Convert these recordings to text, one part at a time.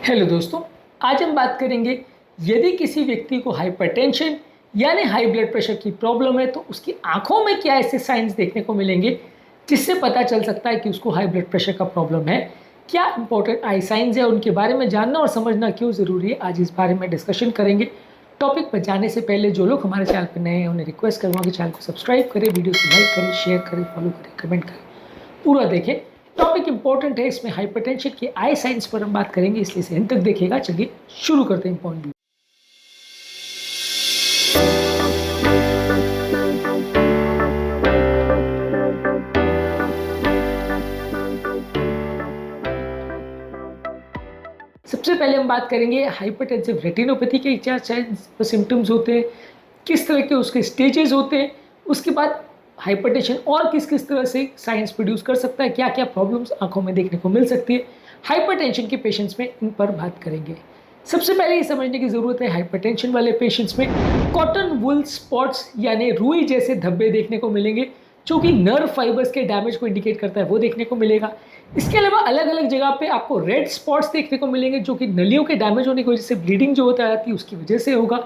Hello दोस्तों, आज हम बात करेंगे यदि किसी व्यक्ति को हाइपरटेंशन यानी हाई ब्लड प्रेशर की प्रॉब्लम है तो उसकी आंखों में क्या ऐसे साइंस देखने को मिलेंगे जिससे पता चल सकता है कि उसको हाई ब्लड प्रेशर का प्रॉब्लम है। क्या इंपॉर्टेंट आई साइंस है, उनके बारे में जानना और समझना क्यों ज़रूरी है, आज इस बारे में डिस्कशन करेंगे। टॉपिक पर जाने से पहले जो लोग हमारे चैनल पर नए हैं उन्हें रिक्वेस्ट करूँगा कि चैनल को सब्सक्राइब करें, वीडियो को लाइक करें, शेयर करें, फॉलो करें, कमेंट करें, पूरा देखें। टॉपिक इंपॉर्टेंट है, इसमें हाइपरटेंशन के आई साइंस पर हम बात करेंगे, इसलिए इसे अंत तक देखिएगा। चलिए शुरू करते हैं पॉइंट। सबसे पहले हम बात करेंगे हाइपरटेंसिव रेटिनोपैथी के क्या सिम्टम्स होते हैं, किस तरह के उसके स्टेजेस होते हैं, उसके बाद हाइपरटेंशन और किस किस तरह से साइंस प्रोड्यूस कर सकता है, क्या क्या प्रॉब्लम्स आंखों में देखने को मिल सकती है हाइपरटेंशन के पेशेंट्स में, इन पर बात करेंगे। सबसे पहले ये समझने की ज़रूरत है हाइपरटेंशन वाले पेशेंट्स में कॉटन वुल स्पॉट्स यानी रुई जैसे धब्बे देखने को मिलेंगे जो कि नर्व फाइबर्स के डैमेज को इंडिकेट करता है, वो देखने को मिलेगा। इसके अलावा अलग अलग जगह पे आपको रेड स्पॉट्स देखने को मिलेंगे जो कि नलियों के डैमेज होने की वजह से ब्लीडिंग जो होता है उसकी वजह से होगा।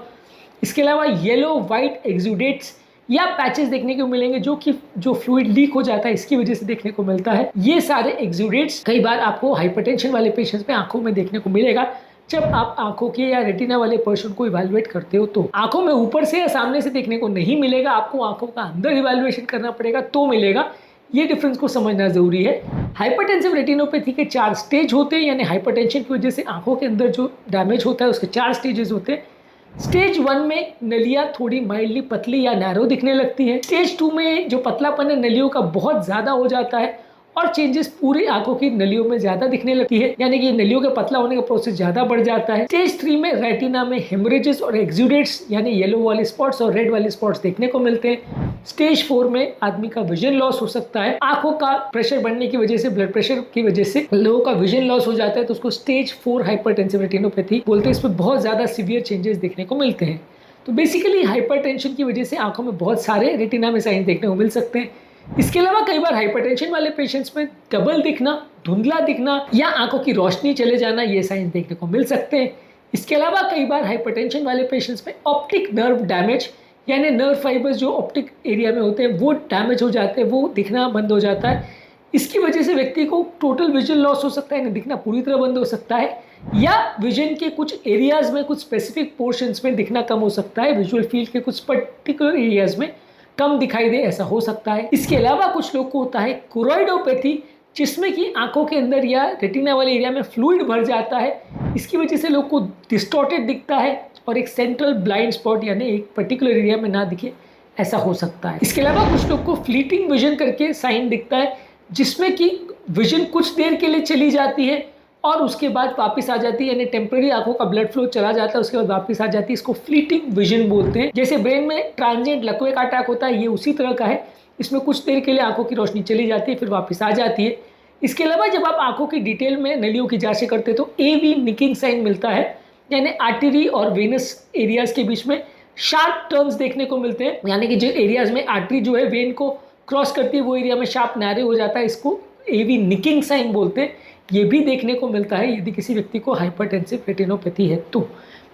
इसके अलावा येलो वाइट एक्सुडेट्स या पैचेस देखने को मिलेंगे जो फ्लूइड लीक हो जाता है इसकी वजह से देखने को मिलता है। ये सारे एक्सुडेट्स कई बार आपको हाइपरटेंशन वाले पेशेंट्स में आंखों में देखने को मिलेगा। जब आप आंखों के या रेटिना वाले पर्सन को इवैल्यूएट करते हो तो आंखों में ऊपर से या सामने से देखने को नहीं मिलेगा, आपको आंखों का अंदर इवैल्यूएशन करना पड़ेगा तो मिलेगा। ये डिफरेंस को समझना जरूरी है। हाइपरटेंसिव रेटिनोपैथी के 4 स्टेज होते हैं, यानी हाइपरटेंशन की वजह से आंखों के अंदर जो डैमेज होता है उसके 4 स्टेजेस होते हैं। स्टेज 1 में नलियाँ थोड़ी माइल्डली पतली या नैरो दिखने लगती है। स्टेज 2 में जो पतलापन है नलियों का बहुत ज़्यादा हो जाता है और चेंजेस पूरी आंखों की नलियों में ज़्यादा दिखने लगती है, यानी कि नलियों के पतला होने का प्रोसेस ज़्यादा बढ़ जाता है। स्टेज 3 में रेटिना में हेमरेजेस और एक्सुडेट्स यानी येलो वाले स्पॉट्स और रेड वाले स्पॉट्स देखने को मिलते हैं। स्टेज 4 में आदमी का विजन लॉस हो सकता है, आंखों का प्रेशर बढ़ने की वजह से, ब्लड प्रेशर की वजह से लोगों का विजन लॉस हो जाता है, तो उसको स्टेज 4 हाइपरटेंसिव रेटिनोपैथी बोलते हैं। इसमें बहुत ज़्यादा सीवियर चेंजेस देखने को मिलते हैं। तो बेसिकली हाइपरटेंशन की वजह से आंखों में बहुत सारे रेटिना में साइन देखने को मिल सकते हैं। इसके अलावा कई बार हाइपरटेंशन वाले पेशेंट्स में डबल दिखना, धुंधला दिखना या आंखों की रोशनी चले जाना, ये साइंस देखने को मिल सकते हैं। इसके अलावा कई बार हाइपरटेंशन वाले पेशेंट्स में ऑप्टिक नर्व डैमेज यानी नर्व फाइबर्स जो ऑप्टिक एरिया में होते हैं वो डैमेज हो जाते हैं, वो दिखना बंद हो जाता है। इसकी वजह से व्यक्ति को टोटल विजन लॉस हो सकता है, दिखना पूरी तरह बंद हो सकता है, या विजन के कुछ एरियाज में, कुछ स्पेसिफिक पोर्शंस में दिखना कम हो सकता है, विजुअल फील्ड के कुछ पर्टिकुलर एरियाज में कम दिखाई दे, ऐसा हो सकता है। इसके अलावा कुछ लोग को होता है कोरोइडोपैथी, जिसमें कि आंखों के अंदर या रेटिना वाले एरिया में फ्लूइड भर जाता है। इसकी वजह से लोग को डिस्टॉर्टेड दिखता है और एक सेंट्रल ब्लाइंड स्पॉट यानी एक पर्टिकुलर एरिया में ना दिखे, ऐसा हो सकता है। इसके अलावा कुछ लोग को फ्लीटिंग विजन करके साइन दिखता है, जिसमें कि विजन कुछ देर के लिए चली जाती है और उसके बाद वापस आ जाती है, यानी टेम्पररी आंखों का ब्लड फ्लो चला जाता है, उसके बाद वापस आ जाती है। इसको फ्लीटिंग विजन बोलते हैं। जैसे ब्रेन में ट्रांजिएंट लकवे का अटैक होता है, ये उसी तरह का है। इसमें कुछ देर के लिए आंखों की रोशनी चली जाती है, फिर वापस आ जाती है। इसके अलावा जब आप आंखों की डिटेल में नलियों की जांच करते हैं तो एवी निकिंग साइन मिलता है, यानी आर्टरी और वेनस एरियाज के बीच में शार्प टर्न्स देखने को मिलते हैं, यानी कि जो एरियाज में आर्टरी जो है वेन को क्रॉस करती है वो एरिया में शार्प नैरो हो जाता है, इसको एवी निकिंग साइन बोलते हैं। ये भी देखने को मिलता है यदि किसी व्यक्ति को हाइपरटेंसिव रेटिनोपैथी है तो।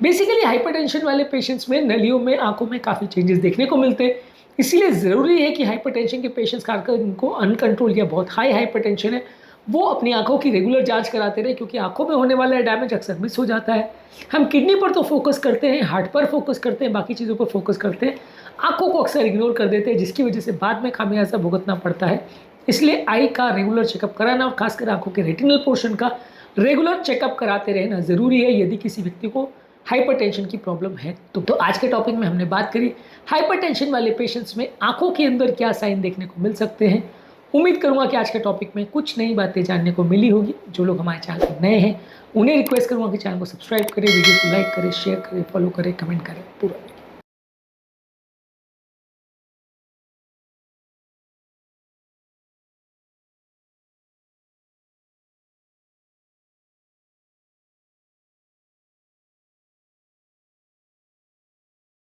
बेसिकली हाइपरटेंशन वाले पेशेंट्स में नलियों में, आंखों में काफ़ी चेंजेस देखने को मिलते हैं। इसीलिए ज़रूरी है कि हाइपरटेंशन के पेशेंट्स खासकर इनको अनकंट्रोल या बहुत हाई हाइपरटेंशन है वो अपनी आंखों की रेगुलर जांच कराते रहे, क्योंकि आंखों में होने वाला डैमेज अक्सर मिस हो जाता है। हम किडनी पर तो फोकस करते हैं, हार्ट पर फोकस करते हैं, बाकी चीज़ों पर फोकस करते हैं, आंखों को अक्सर इग्नोर कर देते हैं, जिसकी वजह से बाद में खामियाजा भुगतना पड़ता है। इसलिए आई का रेगुलर चेकअप कराना और खासकर आंखों के रेटिनल पोर्शन का रेगुलर चेकअप कराते रहना ज़रूरी है यदि किसी व्यक्ति को हाइपरटेंशन की प्रॉब्लम है तो आज के टॉपिक में हमने बात करी हाइपरटेंशन वाले पेशेंट्स में आंखों के अंदर क्या साइन देखने को मिल सकते हैं। उम्मीद करूंगा कि आज के टॉपिक में कुछ नई बातें जानने को मिली होगी। जो लोग हमारे चैनल पर नए हैं उन्हें रिक्वेस्ट करूंगा कि चैनल को सब्सक्राइब करें, वीडियो को लाइक करें, शेयर करें, फॉलो करें, कमेंट करें, पूरा